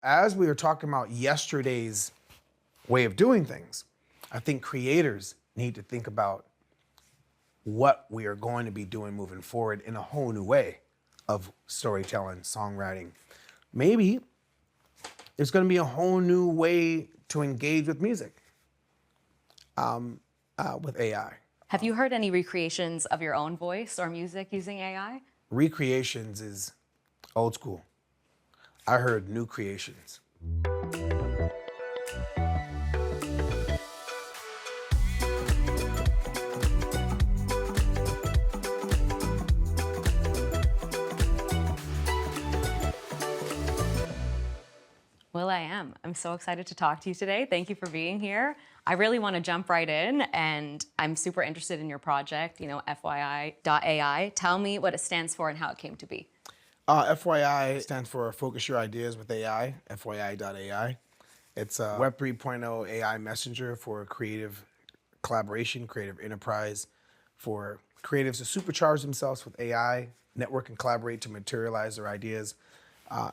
As we were talking about yesterday's way of doing things, I think creators need to think about what we are going to be doing moving forward in a whole new way of storytelling, songwriting. Maybe there's going to be a whole new way to engage with music with AI. Have you heard any recreations of your own voice or music using AI? Recreations is old school. I heard new creations. will.i.am. I'm so excited to talk to you today. Thank you for being here. I really want to jump right in, and I'm super interested in your project, FYI.AI. Tell me what it stands for and how it came to be. FYI stands for Focus Your Ideas with AI, FYI.AI. It's a Web 3.0 AI messenger for creative collaboration, creative enterprise, for creatives to supercharge themselves with AI, network and collaborate to materialize their ideas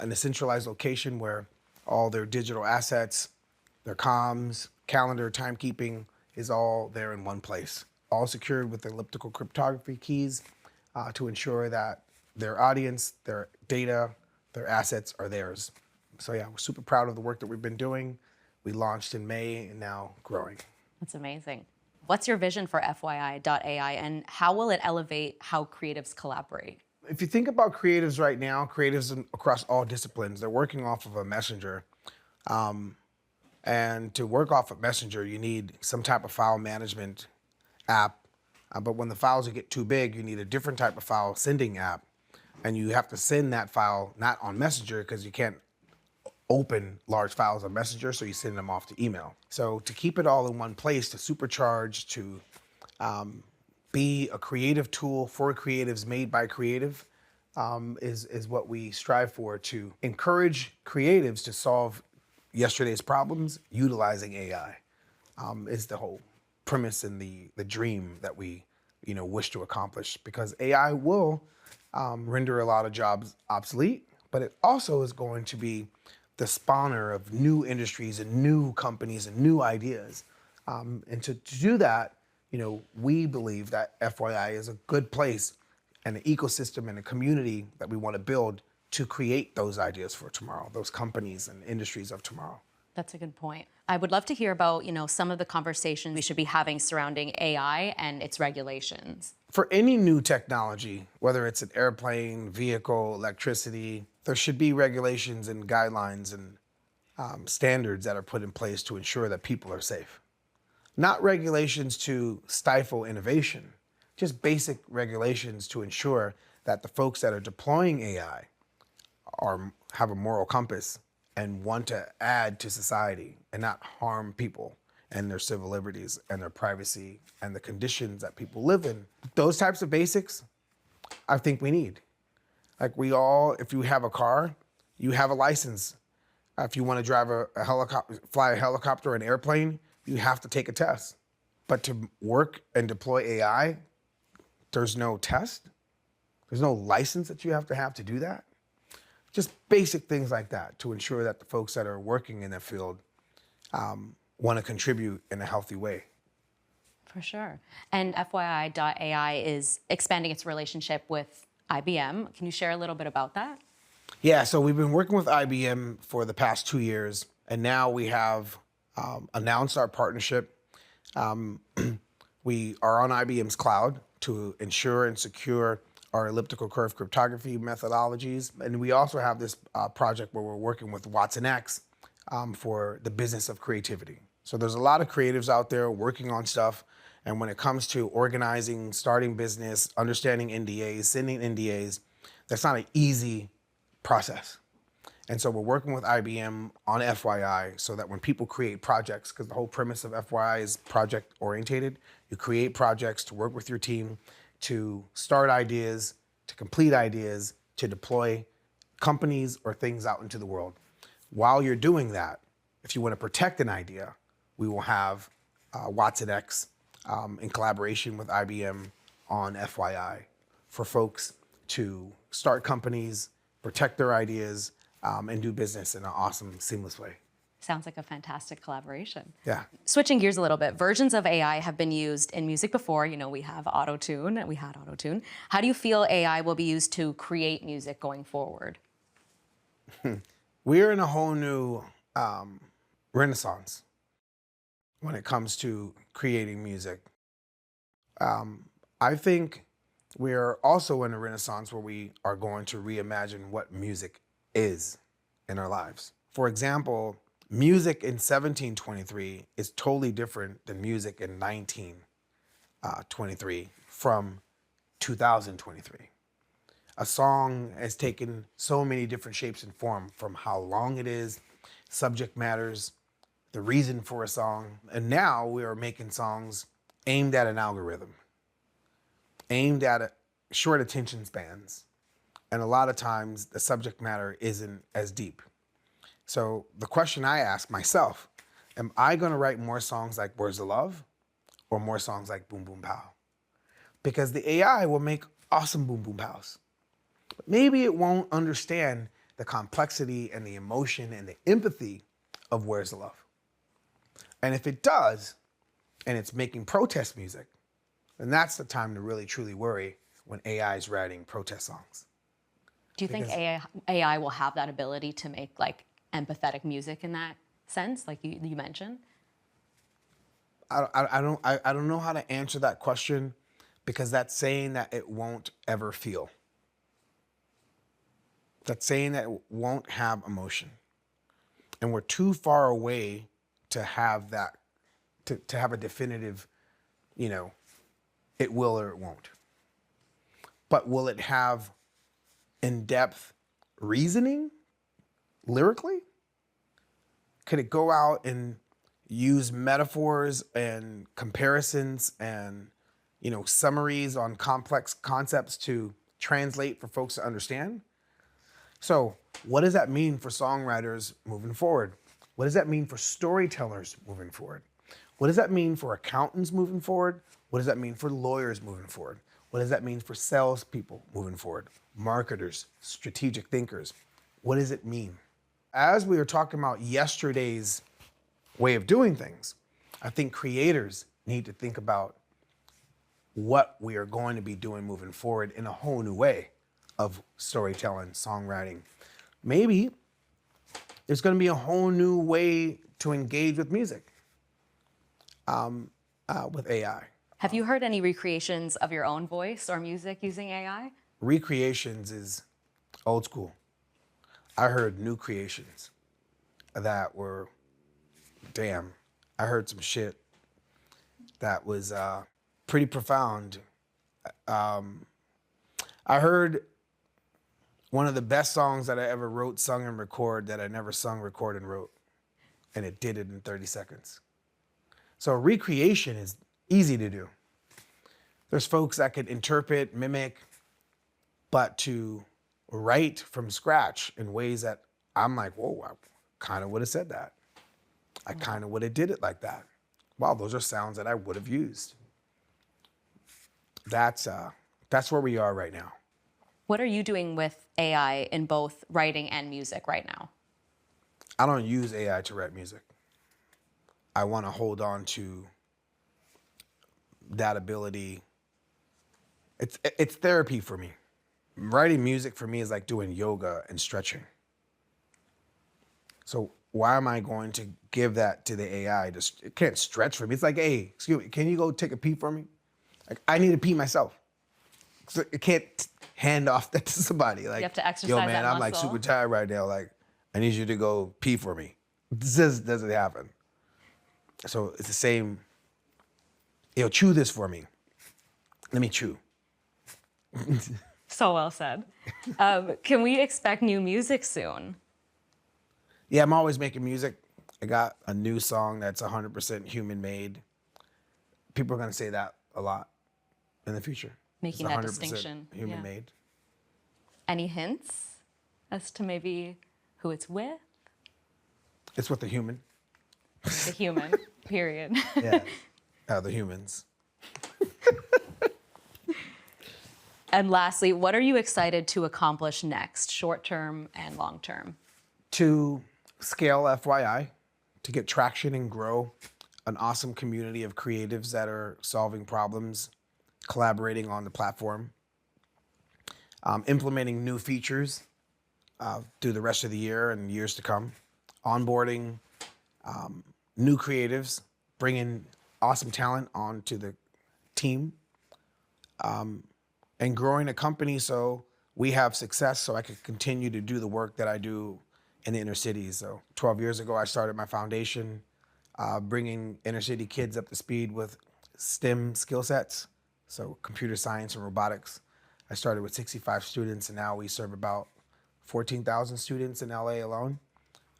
in a centralized location where all their digital assets, their comms, calendar, timekeeping is all there in one place. All secured with elliptical cryptography keys to ensure that their audience, their data, their assets are theirs. So yeah, we're super proud of the work that we've been doing. We launched in May and now growing. That's amazing. What's your vision for FYI.AI and how will it elevate how creatives collaborate? If you think about creatives right now, creatives across all disciplines, they're working off of a messenger. And to work off a messenger, you need some type of file management app. But when the files get too big, you need a different type of file sending app. And you have to send that file not on Messenger because you can't open large files on Messenger, so you send them off to email. So to keep it all in one place, to supercharge, to be a creative tool for creatives made by creative is what we strive for, to encourage creatives to solve yesterday's problems utilizing AI is the whole premise and the dream that we wish to accomplish, because AI will render a lot of jobs obsolete, but it also is going to be the spawner of new industries and new companies and new ideas. And to do that, we believe that FYI is a good place and an ecosystem and a community that we want to build to create those ideas for tomorrow, those companies and industries of tomorrow. That's a good point. I would love to hear about, some of the conversations we should be having surrounding AI and its regulations. For any new technology, whether it's an airplane, vehicle, electricity, there should be regulations and guidelines and standards that are put in place to ensure that people are safe. Not regulations to stifle innovation, just basic regulations to ensure that the folks that are deploying AI have a moral compass and want to add to society and not harm people and their civil liberties and their privacy and the conditions that people live in. Those types of basics, I think we need. Like if you have a car, you have a license. If you want to drive a helicopter, fly a helicopter or an airplane, you have to take a test. But to work and deploy AI, there's no test. There's no license that you have to do that. Just basic things like that to ensure that the folks that are working in that field want to contribute in a healthy way. For sure. And FYI.AI is expanding its relationship with IBM. Can you share a little bit about that? Yeah, so we've been working with IBM for the past 2 years, and now we have announced our partnership. We are on IBM's cloud to ensure and secure our elliptical curve cryptography methodologies. And we also have this project where we're working with watsonx for the business of creativity. So there's a lot of creatives out there working on stuff. And when it comes to organizing, starting business, understanding NDAs, sending NDAs, that's not an easy process. And so we're working with IBM on FYI so that when people create projects, because the whole premise of FYI is project orientated, you create projects to work with your team, to start ideas, to complete ideas, to deploy companies or things out into the world. While you're doing that, if you want to protect an idea, we will have watsonx in collaboration with IBM on FYI for folks to start companies, protect their ideas, and do business in an awesome, seamless way. Sounds like a fantastic collaboration. Yeah. Switching gears a little bit, versions of AI have been used in music before. You know, we have auto-tune, we had auto-tune. How do you feel AI will be used to create music going forward? We're in a whole new renaissance when it comes to creating music. I think we're also in a renaissance where we are going to reimagine what music is in our lives. For example, music in 1723 is totally different than music in 1923 from 2023. A song has taken so many different shapes and form, from how long it is, subject matters, the reason for a song. And now we are making songs aimed at an algorithm, aimed at short attention spans. And a lot of times the subject matter isn't as deep. So the question I ask myself, am I gonna write more songs like Words of Love or more songs like Boom Boom Pow? Because the AI will make awesome Boom Boom Pows. But maybe it won't understand the complexity and the emotion and the empathy of Where's the Love. And if it does, and it's making protest music, then that's the time to really truly worry when AI is writing protest songs. Do you think AI will have that ability to make like empathetic music in that sense, like you mentioned? I don't know how to answer that question, because that's saying that it won't ever feel. That's saying that it won't have emotion. And we're too far away to have that, to have a definitive, it will or it won't. But will it have in-depth reasoning lyrically? Could it go out and use metaphors and comparisons and, summaries on complex concepts to translate for folks to understand? So what does that mean for songwriters moving forward? What does that mean for storytellers moving forward? What does that mean for accountants moving forward? What does that mean for lawyers moving forward? What does that mean for salespeople moving forward? Marketers, strategic thinkers. What does it mean? As we were talking about yesterday's way of doing things, I think creators need to think about what we are going to be doing moving forward in a whole new way of storytelling, songwriting. Maybe there's going to be a whole new way to engage with music with AI. Have you heard any recreations of your own voice or music using AI? Recreations is old school. I heard new creations that were, damn, I heard some shit that was pretty profound. I heard one of the best songs that I ever wrote, sung, and recorded that I never sung, recorded, and wrote. And it did it in 30 seconds. So recreation is easy to do. There's folks that could interpret, mimic, but to write from scratch in ways that I'm like, whoa, I kind of would have said that. I kind of would have did it like that. Wow, those are sounds that I would have used. That's where we are right now. What are you doing with AI in both writing and music right now? I don't use AI to write music. I want to hold on to that ability. It's therapy for me. Writing music for me is like doing yoga and stretching. So why am I going to give that to the AI? It can't stretch for me. It's like, hey, excuse me, can you go take a pee for me? Like, I need to pee myself. So it can't hand off that to somebody. Like, You have to exercise yo, that man, I'm like muscle. super tired right now. Like, I need you to go pee for me. This doesn't happen. So it's the same. Yo, chew this for me. Let me chew. So well said. Can we expect new music soon? Yeah, I'm always making music. I got a new song that's 100% human made. People are gonna say that a lot in the future. Making It's that 100% distinction. human Yeah. made. Any hints as to maybe who it's with? It's with the human. The human, period. Yeah. The humans. And lastly, what are you excited to accomplish next, short term and long term? to scale FYI, to get traction and grow an awesome community of creatives that are solving problems, collaborating on the platform, implementing new features through the rest of the year and years to come, onboarding new creatives, bringing awesome talent onto the team, and growing a company so we have success so I could continue to do the work that I do in the inner cities. So 12 years ago, I started my foundation, bringing inner city kids up to speed with STEM skill sets, so computer science and robotics. I started with 65 students, and now we serve about 14,000 students in LA alone.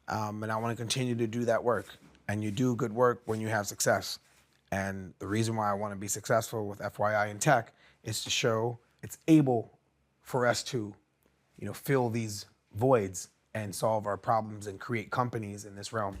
And I want to continue to do that work. And you do good work when you have success. And the reason why I want to be successful with FYI in tech is to show it's able for us to, fill these voids and solve our problems and create companies in this realm.